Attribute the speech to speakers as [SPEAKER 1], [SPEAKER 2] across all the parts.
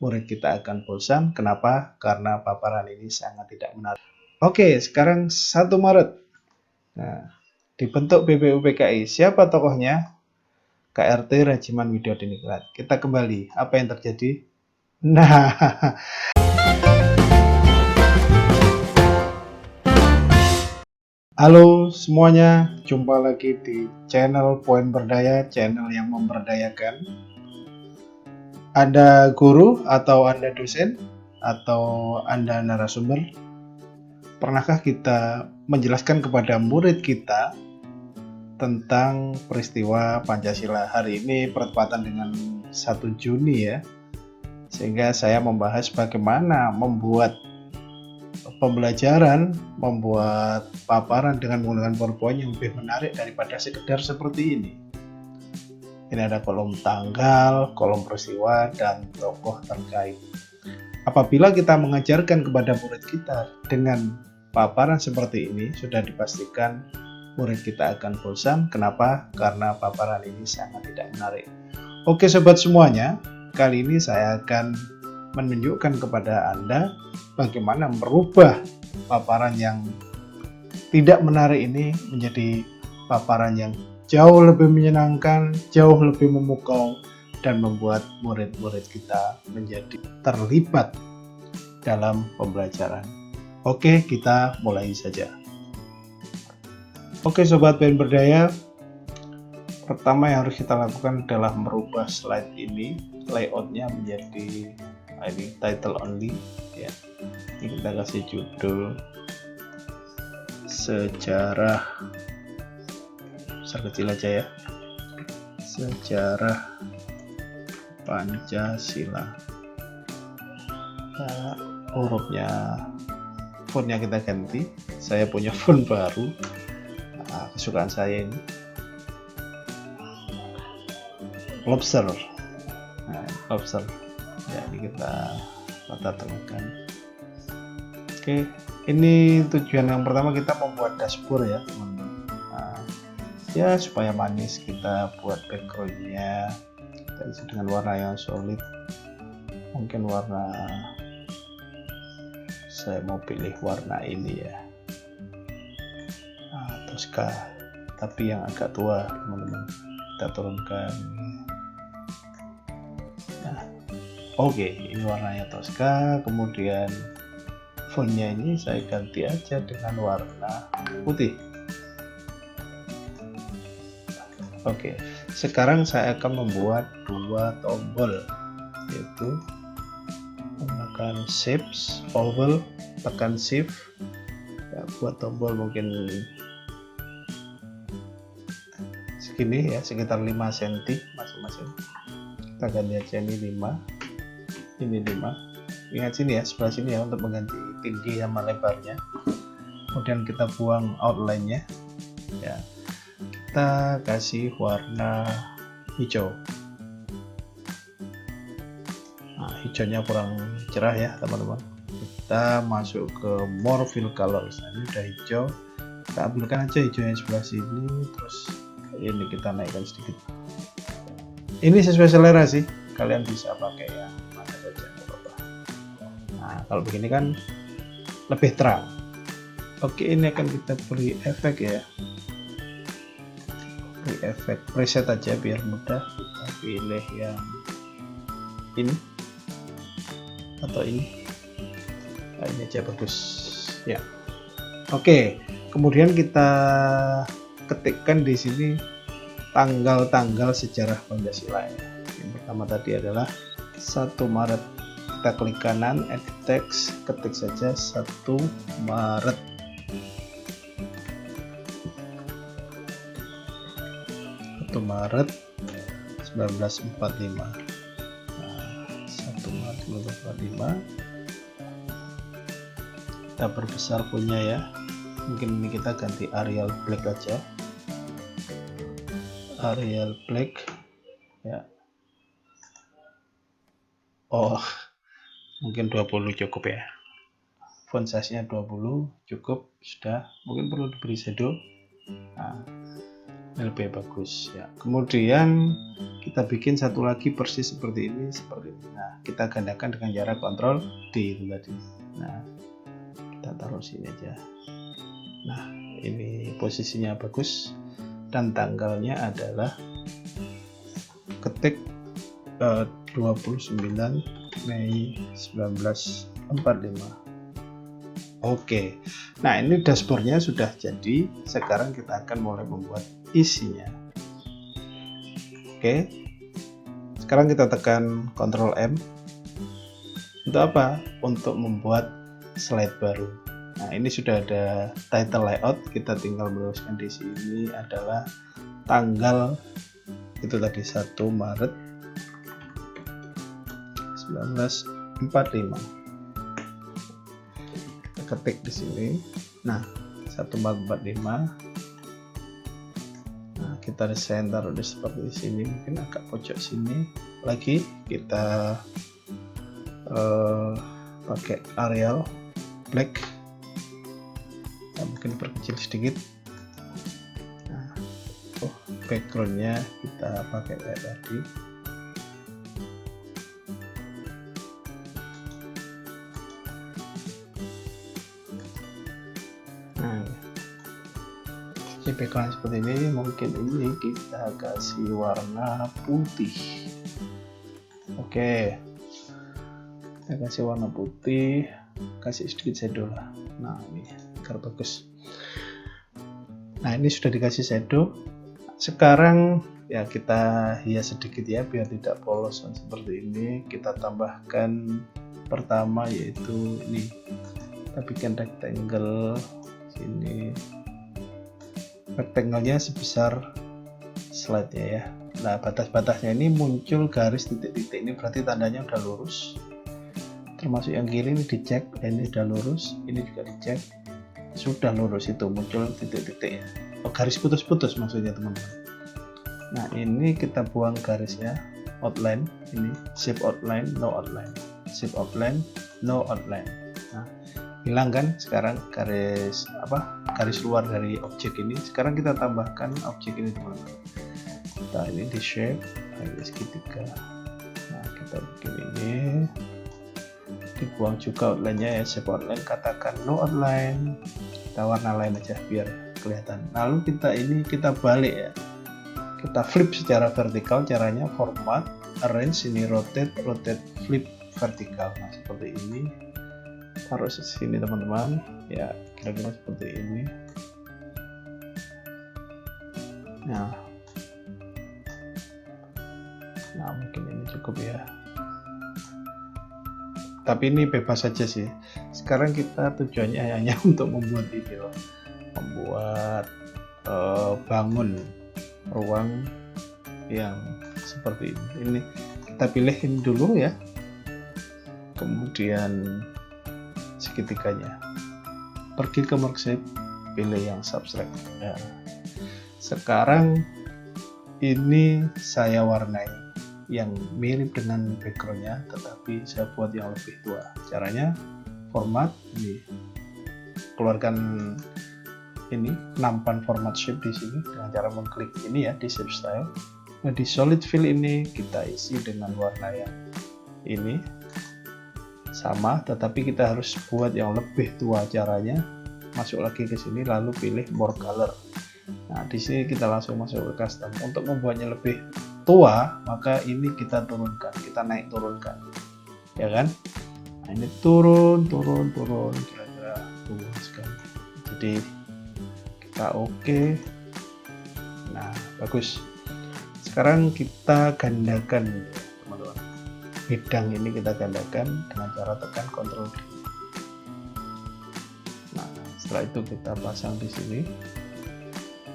[SPEAKER 1] murid kita akan bosan. Kenapa? Karena paparan ini sangat tidak menarik. Oke, sekarang 1 Maret. Nah, dibentuk BPUPKI. Siapa tokohnya? KRT Regiman Widodiningrat. Kita kembali. Apa yang terjadi? Nah, halo semuanya, jumpa lagi di channel Poin Berdaya, channel yang memberdayakan. Anda guru atau Anda dosen atau Anda narasumber? Pernahkah kita menjelaskan kepada murid kita tentang peristiwa Pancasila? Hari ini bertepatan dengan 1 Juni ya, sehingga saya membahas bagaimana membuat pembelajaran, membuat paparan dengan menggunakan PowerPoint yang lebih menarik daripada sekedar seperti ini. Ini ada kolom tanggal, kolom peristiwa, dan tokoh terkait. Apabila kita mengajarkan kepada murid kita dengan paparan seperti ini, sudah dipastikan murid kita akan bosan. Kenapa? Karena paparan ini sangat tidak menarik. Oke sobat semuanya, kali ini saya akan menunjukkan kepada Anda bagaimana merubah paparan yang tidak menarik ini menjadi paparan yang jauh lebih menyenangkan, jauh lebih memukau, dan membuat murid-murid kita menjadi terlibat dalam pembelajaran. Oke, kita mulai saja. Oke Sobat Poin Berdaya, pertama yang harus kita lakukan adalah merubah slide ini, layoutnya menjadi ini title only ya. Ini kita kasih judul sejarah, besar kecil aja ya, sejarah Pancasila. Nah, hurufnya, fontnya kita ganti, saya punya font baru, kesukaan saya ini lobster. Nah, lobster ya, ini kita tengahkan. Oke, ini tujuan yang pertama, kita membuat dashboard ya teman-teman. Nah, ya supaya manis, kita buat backgroundnya kita isi dengan warna yang solid, mungkin warna, saya mau pilih warna ini ya, Tosca, tapi yang agak tua teman-teman. Kita turunkan. Nah, oke, ini warnanya Tosca. Kemudian fontnya ini saya ganti aja dengan warna putih. Oke, sekarang saya akan membuat 2 tombol, yaitu menggunakan shapes, oval, tekan shift ya, buat tombol mungkin segini ya, sekitar 5 cm masing-masing. Kita ganti aja ini 5, ini 5. Ingat sini ya, sebelah sini ya, untuk mengganti tinggi sama lebarnya. Kemudian kita buang outline-nya ya, kita kasih warna hijau. Nah, hijaunya kurang cerah ya teman-teman. Kita masuk ke more fill colors. Nah, ini udah hijau, kita ambilkan aja hijau yang sebelah sini, terus ini kita naikkan sedikit. Ini sesuai selera sih, kalian bisa pakai yang mana saja, nggak apa-apa. Nah, kalau begini kan lebih terang. Oke, ini akan kita beri efek ya, beri efek preset aja biar mudah. Kita pilih yang ini atau ini. Nah, ini aja bagus ya. Oke, kemudian kita ketikkan di sini tanggal-tanggal sejarah Pancasila ya. Yang pertama tadi adalah 1 Maret. Kita klik kanan, edit text, ketik saja 1 Maret. Maret 1945. Nah, 1 Maret 1945. Kita perbesar punya ya. Mungkin ini kita ganti Arial Black aja. Arial Black ya. Oh, mungkin 20 cukup ya. Font size-nya 20 cukup, sudah. Mungkin perlu diberi shadow. lebih bagus ya. Kemudian kita bikin satu lagi persis seperti ini, nah kita gandakan dengan cara Ctrl D itu tadi. Nah kita taruh sini aja. Nah ini posisinya bagus dan tanggalnya adalah ketik 29 Mei 1945. Oke, nah ini dashboardnya sudah jadi. Sekarang kita akan mulai membuat isinya. Oke, sekarang kita tekan Ctrl M. Untuk apa? Untuk membuat slide baru. Nah ini sudah ada title layout. Kita tinggal menuliskan di sini adalah tanggal itu tadi 1 Maret 1945. Ketik di sini. Nah 1445. Nah kita desain taruh di seperti di sini, mungkin agak pojok sini lagi. Kita pakai Arial black. Nah, mungkin perkecil sedikit. Nah, backgroundnya kita pakai kayak tadi. Background seperti ini, mungkin ini kita kasih warna putih. Oke, kita kasih warna putih, kasih sedikit shadow lah. Nah ini agar bagus. Nah ini sudah dikasih shadow. Sekarang ya kita hias sedikit ya biar tidak polos seperti ini. Kita tambahkan pertama yaitu ini, kita bikin rectangle sini. Rectangle-nya sebesar slide-nya ya. Nah batas-batasnya ini muncul garis titik-titik, ini berarti tandanya udah lurus. Termasuk yang kiri ini dicek, ini udah lurus, ini juga dicek, sudah lurus, itu muncul titik-titik ya. Garis putus-putus maksudnya teman-teman. Nah ini kita buang garisnya, outline, ini shape outline, no outline, shape outline, no outline. Nah hilang kan sekarang garis garis luar dari objek ini. Sekarang kita tambahkan objek ini teman-teman. Nah ini di shape segitiga. Nah kita bikin ini, dibuang juga outline-nya ya, shape outline, katakan no outline, kita warna lain aja biar kelihatan. Lalu kita balik ya, kita flip secara vertikal. Caranya format, arrange, ini rotate, flip vertikal. Nah seperti ini. Taruh di sini teman-teman ya, kira-kira seperti ini. Nah mungkin ini cukup ya, tapi ini bebas saja sih. Sekarang kita tujuannya hanya untuk membuat ini loh, membuat bangun ruang yang seperti ini. Ini kita pilihin dulu ya, kemudian segitiganya, pergi ke worksheet, pilih yang subtract ya. Sekarang ini saya warnai yang mirip dengan backgroundnya, tetapi saya buat yang lebih tua. Caranya format, ini keluarkan ini nampan format shape di sini dengan cara mengklik ini ya di shape style. Nah di solid fill ini kita isi dengan warna yang ini sama, tetapi kita harus buat yang lebih tua. Caranya masuk lagi ke sini lalu pilih more color. Nah di sini kita langsung masuk ke custom. Untuk membuatnya lebih tua maka ini kita turunkan, kita naik turunkan ya kan. Nah ini turun kira-kira turun sekali, jadi kita oke. Nah bagus. Sekarang kita gandakan teman-teman, bidang ini kita gandakan dengan cara tekan Ctrl D. Nah setelah itu kita pasang di sini,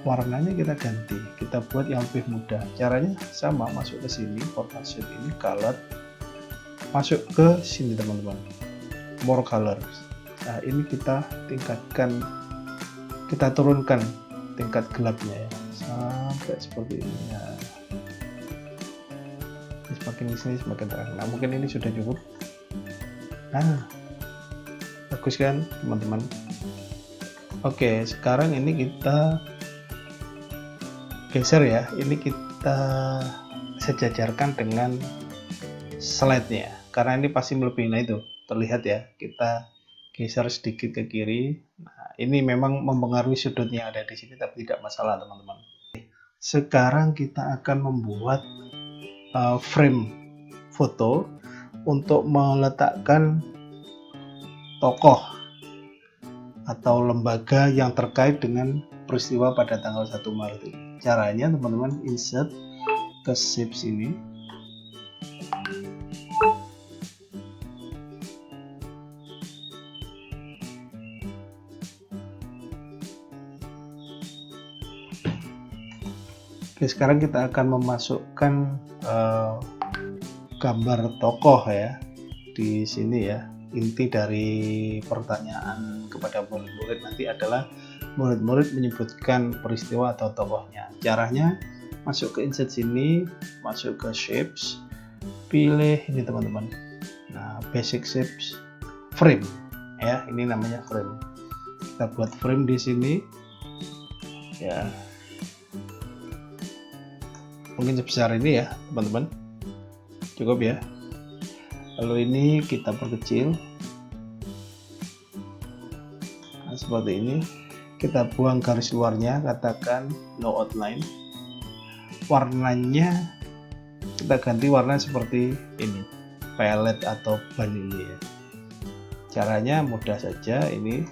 [SPEAKER 1] warnanya kita ganti, kita buat yang lebih mudah. Caranya sama, masuk ke sini, format shape ini, color, masuk ke sini teman-teman, more color. Nah ini kita tingkatkan, kita turunkan tingkat gelapnya ya, sampai seperti ini ya. Semakin di sini semakin terang. Nah mungkin ini sudah cukup. Nah bagus kan teman-teman. Oke sekarang ini kita geser ya, ini kita sejajarkan dengan slide-nya, karena ini pasti melebihi. Nah itu terlihat ya, kita geser sedikit ke kiri. Nah, ini memang mempengaruhi sudutnya ada di sini, tapi tidak masalah teman-teman. Sekarang kita akan membuat frame foto untuk meletakkan tokoh atau lembaga yang terkait dengan peristiwa pada tanggal 1 Maret ini. Caranya teman-teman insert ke shapes ini. Oke, sekarang kita akan memasukkan gambar tokoh ya di sini ya. Inti dari pertanyaan kepada murid-murid nanti adalah murid-murid menyebutkan peristiwa atau tokohnya. Caranya masuk ke insert sini, masuk ke shapes, pilih ini teman-teman. Nah, basic shapes frame ya, ini namanya frame. Kita buat frame di sini ya. Mungkin sebesar ini ya teman-teman, cukup ya. Lalu ini kita perkecil, nah, seperti ini. Kita buang garis luarnya, katakan no outline. Warnanya kita ganti warna seperti ini, palette atau ban ini ya. Caranya mudah saja, ini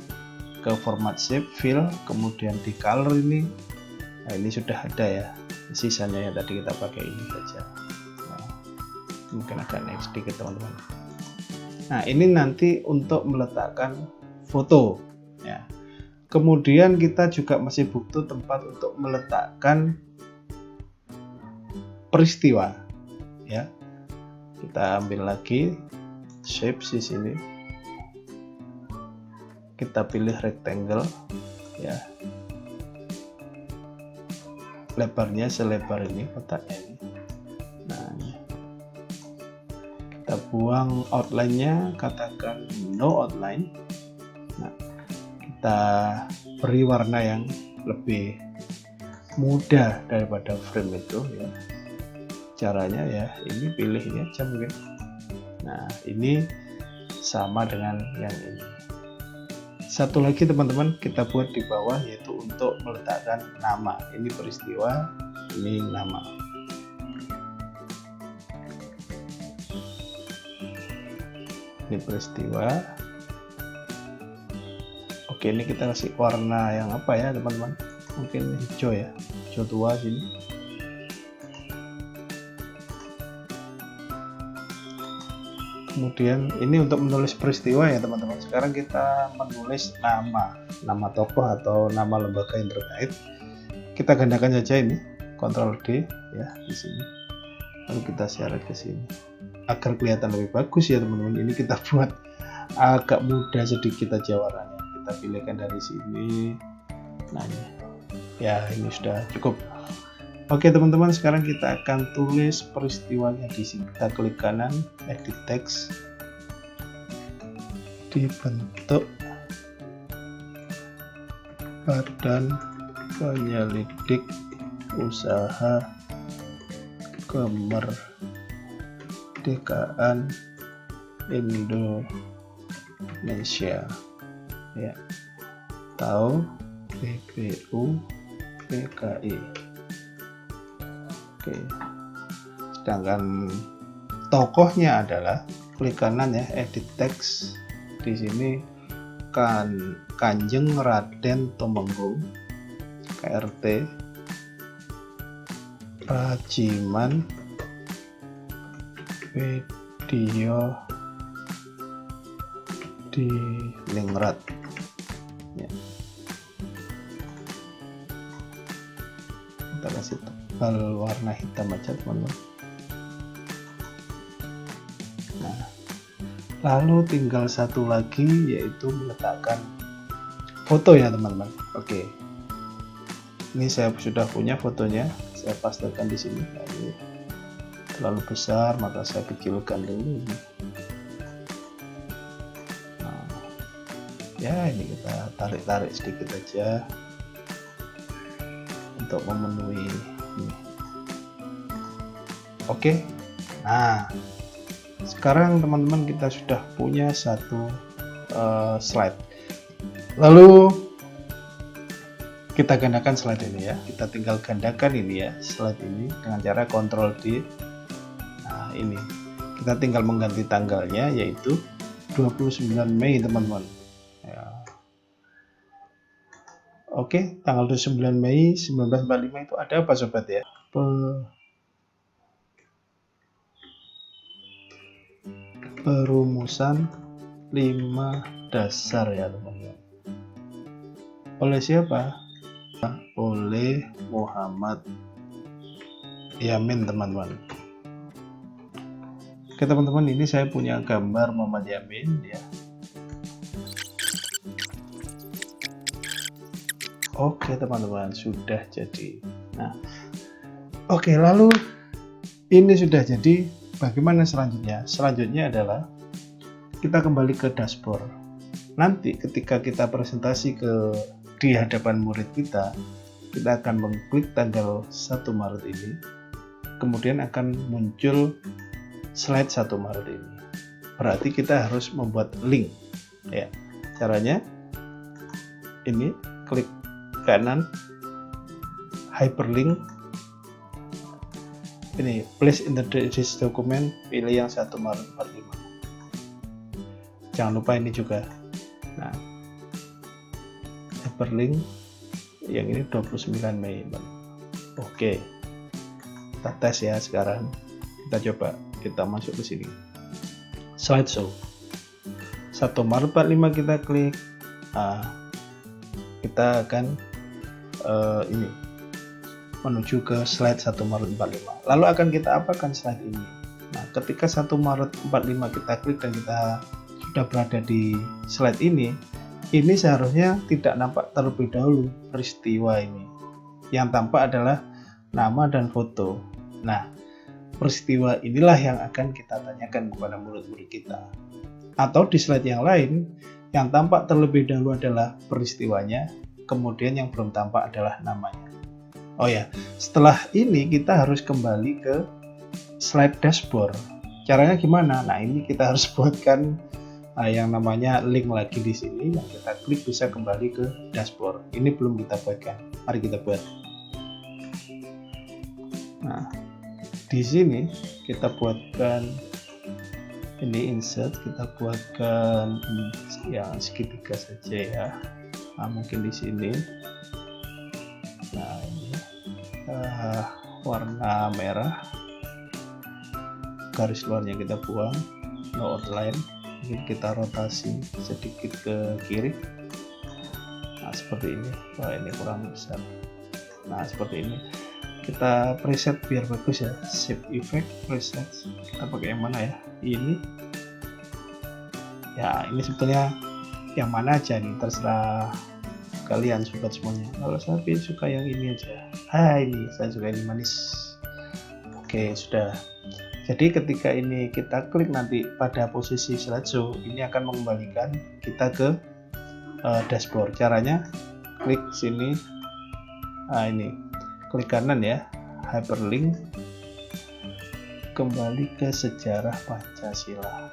[SPEAKER 1] ke format shape, fill, kemudian di color ini. Nah, ini sudah ada ya, sisanya yang tadi kita pakai ini saja. Nah, mungkin agak naik sedikit teman-teman. Nah, ini nanti untuk meletakkan foto ya. Kemudian kita juga masih butuh tempat untuk meletakkan peristiwa ya. Kita ambil lagi shapes di sini, kita pilih rectangle ya, lebarnya selebar ini kotaknya ini. Nah, kita buang outline-nya, katakan no outline. Nah, kita beri warna yang lebih mudah daripada frame itu ya. Caranya ya, ini pilih ini aja mungkin. Nah, ini sama dengan yang ini. Satu lagi teman-teman kita buat di bawah, yaitu untuk meletakkan nama. Ini peristiwa, ini nama. Ini peristiwa. Oke, ini kita kasih warna yang apa ya teman-teman? Mungkin hijau ya, hijau tua sini. Kemudian ini untuk menulis peristiwa ya teman-teman. Sekarang kita menulis nama tokoh atau nama lembaga yang terkait. Kita gandakan saja ini, Ctrl D ya di sini. Lalu kita seret ke sini agar kelihatan lebih bagus ya teman-teman. Ini kita buat agak mudah sedikit aja warnanya. Kita pilihkan dari sini. Nah ini. Ya, ini sudah cukup. Oke teman-teman, sekarang kita akan tulis peristiwanya di sini. Kita klik kanan, edit text, dibentuk Badan Penyelidik Usaha Kemerdekaan Indonesia ya, atau BPU PKI. Oke. Sedangkan tokohnya adalah klik kanan ya, edit text. Di sini Kanjeng Raden Tumenggung, KRT, Rajiman Video di Ningrat ya. Kita kasih tebal warna hitam aja teman-teman. Nah, lalu tinggal satu lagi, yaitu meletakkan foto ya teman-teman. Oke, ini saya sudah punya fotonya, saya pastekan di sini. Nah, ini terlalu besar, maka saya kecilkan dulu. Nah, ya ini kita tarik-tarik sedikit aja untuk untuk memenuhi ini. Oke. Nah, sekarang teman-teman kita sudah punya satu slide. Lalu kita gandakan slide ini ya. Kita tinggal gandakan ini ya, slide ini dengan cara Ctrl D. Nah, ini kita tinggal mengganti tanggalnya yaitu 29 Mei teman-teman ya. Oke, tanggal 29 Mei 1945 itu ada apa sobat ya? Perumusan 5 dasar ya teman-teman. Oleh siapa? Oleh Muhammad Yamin teman-teman. Oke teman-teman, ini saya punya gambar Muhammad Yamin ya. Oke teman-teman, sudah jadi. Nah, oke, lalu ini sudah jadi. Bagaimana selanjutnya? Selanjutnya adalah kita kembali ke dashboard. Nanti ketika kita presentasi di hadapan murid kita akan mengklik tanggal 1 Maret ini, kemudian akan muncul slide 1 Maret ini. Berarti kita harus membuat link ya. Caranya ini, klik kanan, hyperlink, ini place in this document, pilih yang 1 Maret 45. Jangan lupa ini juga. Nah, hyperlink yang ini 29 Mei. Oke, kita tes ya sekarang. Kita coba, kita masuk ke sini, slideshow 1 Maret 45 kita klik. Kita akan ini menuju ke slide 1 Maret 45. Lalu akan kita apakan slide ini? Nah, ketika 1 Maret 45 kita klik dan kita sudah berada di slide ini seharusnya tidak nampak terlebih dahulu peristiwa ini. Yang tampak adalah nama dan foto. Nah, peristiwa inilah yang akan kita tanyakan kepada murid-murid kita. Atau di slide yang lain, yang tampak terlebih dahulu adalah peristiwanya, kemudian yang belum tampak adalah namanya. Oh ya, setelah ini kita harus kembali ke slide dashboard. Caranya gimana? Nah, ini kita harus buatkan yang namanya link lagi di sini, yang kita klik bisa kembali ke dashboard. Ini belum kita buatkan. Mari kita buat. Nah, di sini kita buatkan ini insert, kita buatkan yang segitiga saja ya. Nah, mungkin di sini. Nah, ini warna merah, garis luarnya kita buang, no outline. Mungkin kita rotasi sedikit ke kiri. Nah, seperti ini. Wah, ini kurang besar. Nah, seperti ini. Kita preset biar bagus ya. Shape effect preset. Kita pakai yang mana ya? Ini. Ya, ini sebetulnya yang mana aja nih, terserah kalian sobat semuanya. Kalau saya suka yang ini aja. Ini saya suka ini manis. Oke, sudah. Jadi ketika ini kita klik nanti pada posisi slideshow, ini akan mengembalikan kita ke dashboard. Caranya klik sini. Ini klik kanan ya, hyperlink, kembali ke sejarah Pancasila.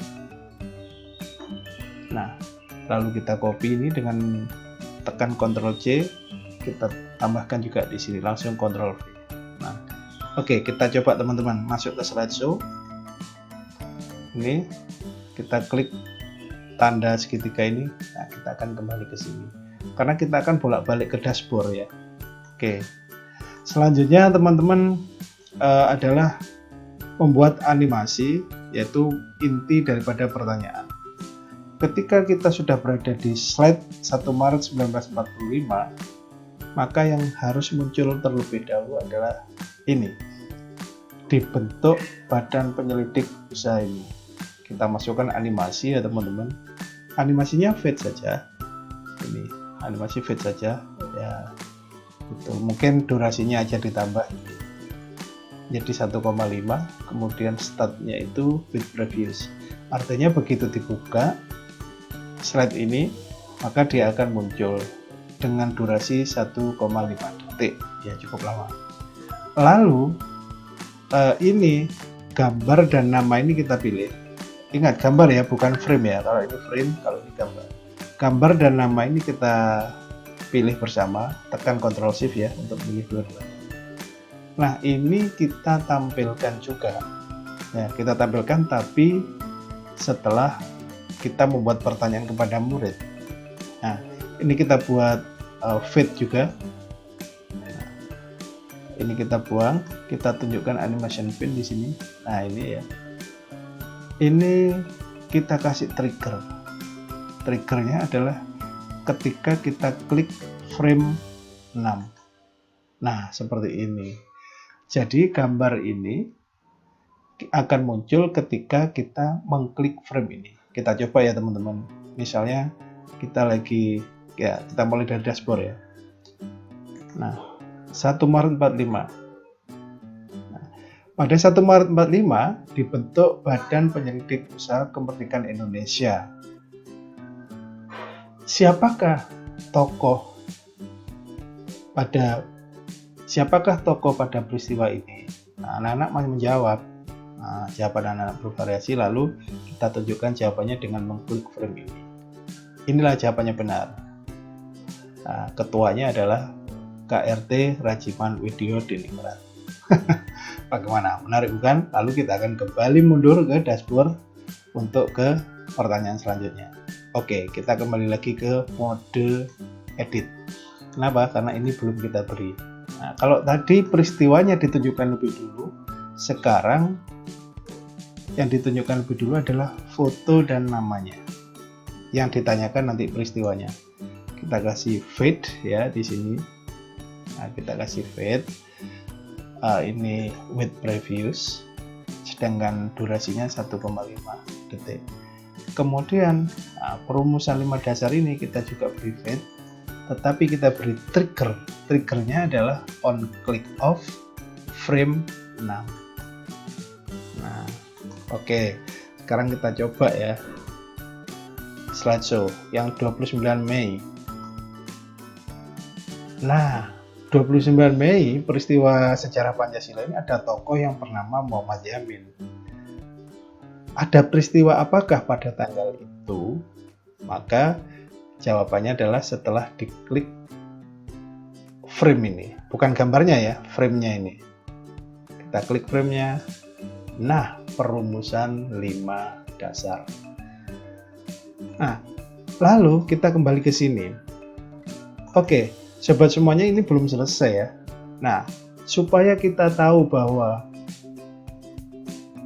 [SPEAKER 1] Nah, lalu kita copy ini dengan tekan Ctrl C, kita tambahkan juga di sini, langsung Ctrl V. Nah, oke, kita coba teman-teman masuk ke slideshow. Ini kita klik tanda segitiga ini. Nah, kita akan kembali ke sini karena kita akan bolak-balik ke dashboard ya. Oke, selanjutnya teman-teman adalah membuat animasi, yaitu inti daripada pertanyaan. Ketika kita sudah berada di slide 1 Maret 1945, maka yang harus muncul terlebih dahulu adalah ini, dibentuk badan penyelidik usaha ini. Kita masukkan animasi ya teman-teman. Animasinya fade saja. Ini animasi fade saja ya. Itu mungkin durasinya aja ditambah jadi 1,5, kemudian startnya itu with previous. Artinya begitu dibuka slide ini, maka dia akan muncul dengan durasi 1,5 detik. ya cukup lama. Lalu ini gambar dan nama ini kita pilih. Ingat, gambar ya, bukan frame ya. Kalau ini frame, kalau ini gambar. Gambar dan nama ini kita pilih bersama, tekan Ctrl Shift ya untuk pilih dua-duanya. Nah, ini kita tampilkan juga. Ya, kita tampilkan tapi setelah kita membuat pertanyaan kepada murid. Nah, ini kita buat fade juga. Nah, ini kita buang, kita tunjukkan animation pin di sini. Nah, ini ya. Ini kita kasih trigger. Triggernya adalah ketika kita klik frame 6. Nah, seperti ini. Jadi gambar ini akan muncul ketika kita mengklik frame ini. Kita coba ya teman-teman. Misalnya kita lagi, ya kita mulai dari dashboard ya. Nah, 1 Maret 45. Pada 1 Maret 45 dibentuk Badan Penyelidik Usaha Kemerdekaan Indonesia. Siapakah tokoh pada peristiwa ini? Nah, anak-anak masih menjawab. Nah, jawaban anak-anak bervariasi, lalu kita tunjukkan jawabannya dengan mengklik frame ini. Inilah jawabannya benar. Nah, ketuanya adalah KRT Rajiman Widyo Diningrat. Bagaimana? Menarik bukan? Lalu kita akan kembali mundur ke dashboard untuk ke pertanyaan selanjutnya. Oke, kita kembali lagi ke mode edit. Kenapa? Karena ini belum kita beri. Nah, kalau tadi peristiwanya ditunjukkan lebih dulu, sekarang yang ditunjukkan lebih dulu adalah foto dan namanya. Yang ditanyakan nanti peristiwanya. Kita kasih fade ya di sini. Nah, kita kasih fade. Ini with previous, sedangkan durasinya 1,5 detik. Kemudian perumusan 5 dasar ini kita juga beri fade, tetapi kita beri trigger. Triggernya adalah on click off frame 6. Nah, oke. Sekarang kita coba ya slideshow yang 29 Mei. Nah, 29 Mei peristiwa sejarah Pancasila ini ada tokoh yang bernama Muhammad Yamin. Ada peristiwa apakah pada tanggal itu? Maka jawabannya adalah setelah diklik frame ini, bukan gambarnya ya, framenya ini. Kita klik framenya. Nah, perumusan 5 dasar. Nah, lalu kita kembali ke sini. Oke. Sobat semuanya, ini belum selesai ya. Nah, supaya kita tahu bahwa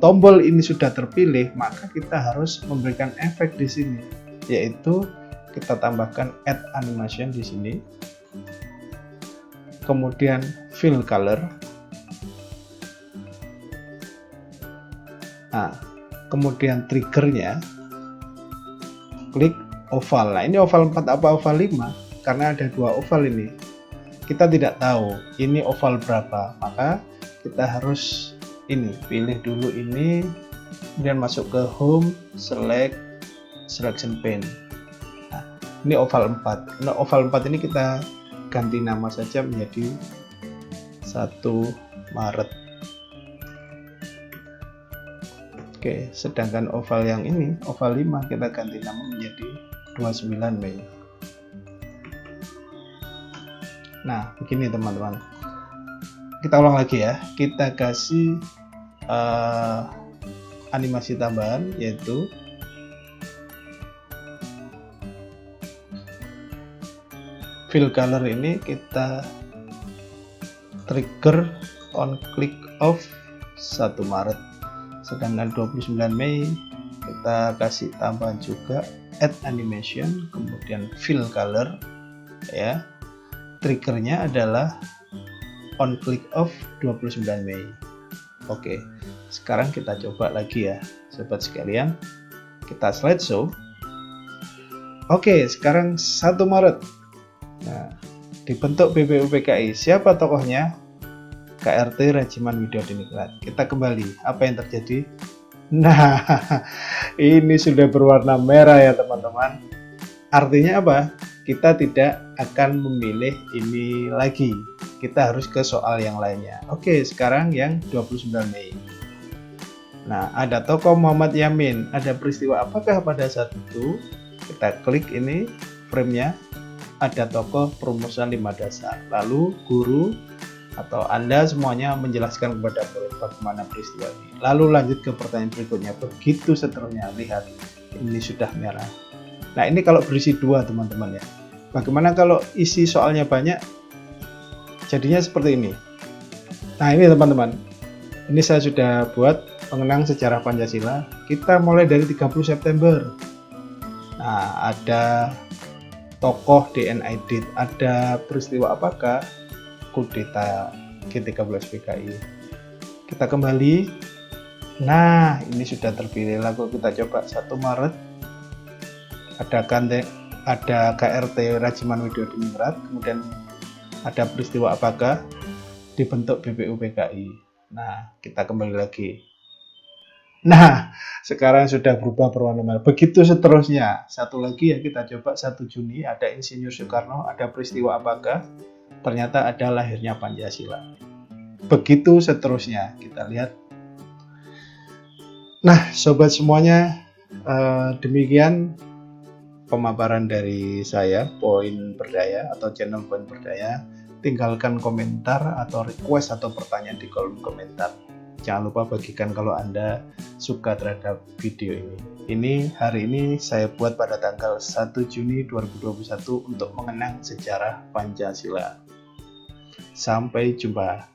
[SPEAKER 1] tombol ini sudah terpilih, maka kita harus memberikan efek di sini, yaitu kita tambahkan add animation di sini. Kemudian fill color. Nah, kemudian triggernya klik oval. Nah, ini oval 4 apa oval 5? Karena ada 2 oval ini, kita tidak tahu ini oval berapa, maka kita harus ini pilih dulu ini, kemudian masuk ke home, select selection pane. Nah, ini oval 4. Nah, oval 4 ini kita ganti nama saja menjadi 1 Maret. Oke, sedangkan oval yang ini, oval 5, kita ganti nama menjadi 29 Mei. Nah, begini teman-teman. Kita ulang lagi ya. Kita kasih animasi tambahan, yaitu fill color ini kita trigger on click off 1 Maret. Sedangkan 29 Mei kita kasih tambahan juga add animation, kemudian fill color ya. Triggernya adalah on click off 29 Mei. Oke, sekarang kita coba lagi ya sobat sekalian. Kita slideshow. Oke, sekarang 1 Maret. Nah, dibentuk BPUPKI. Siapa tokohnya? KRT Rajiman Widyo Diningrat. Kita kembali. Apa yang terjadi? Nah, ini sudah berwarna merah ya teman-teman. Artinya apa? kita tidak akan memilih ini lagi. Kita harus ke soal yang lainnya. Oke, sekarang yang 29 Mei. Nah, ada tokoh Muhammad Yamin. Ada peristiwa apakah pada saat itu? Kita klik ini frame-nya. Ada tokoh perumusan 5 dasar. Lalu guru atau Anda semuanya menjelaskan kepada murid bagaimana peristiwa ini. Lalu lanjut ke pertanyaan berikutnya. Begitu seterusnya. Lihat, ini sudah merah. Nah, ini kalau berisi 2 teman-teman ya. Bagaimana kalau isi soalnya banyak? Jadinya seperti ini. Nah, ini teman-teman. Ini saya sudah buat pengenang sejarah Pancasila. Kita mulai dari 30 September. Nah, ada tokoh DNID, ada peristiwa apakah? Kudeta G13 PKI. Kita kembali. Nah, ini sudah terpilih. Lalu kita coba 1 Maret. Ada KRT Rajiman Widodiningrat, kemudian ada peristiwa apakah? Dibentuk BPU PKI. Nah, kita kembali lagi. Nah, sekarang sudah berubah berwarna merah. Begitu seterusnya. Satu lagi ya, kita coba 1 Juni, ada Insinyur Soekarno, ada peristiwa apakah? Ternyata ada lahirnya Pancasila. Begitu seterusnya. Kita lihat. Nah, sobat semuanya, demikian pemaparan dari saya, Poin Berdaya atau channel Poin Berdaya. Tinggalkan komentar atau request atau pertanyaan di kolom komentar. Jangan lupa bagikan kalau Anda suka terhadap video ini. Ini hari ini saya buat pada tanggal 1 Juni 2021 untuk mengenang sejarah Pancasila. Sampai jumpa.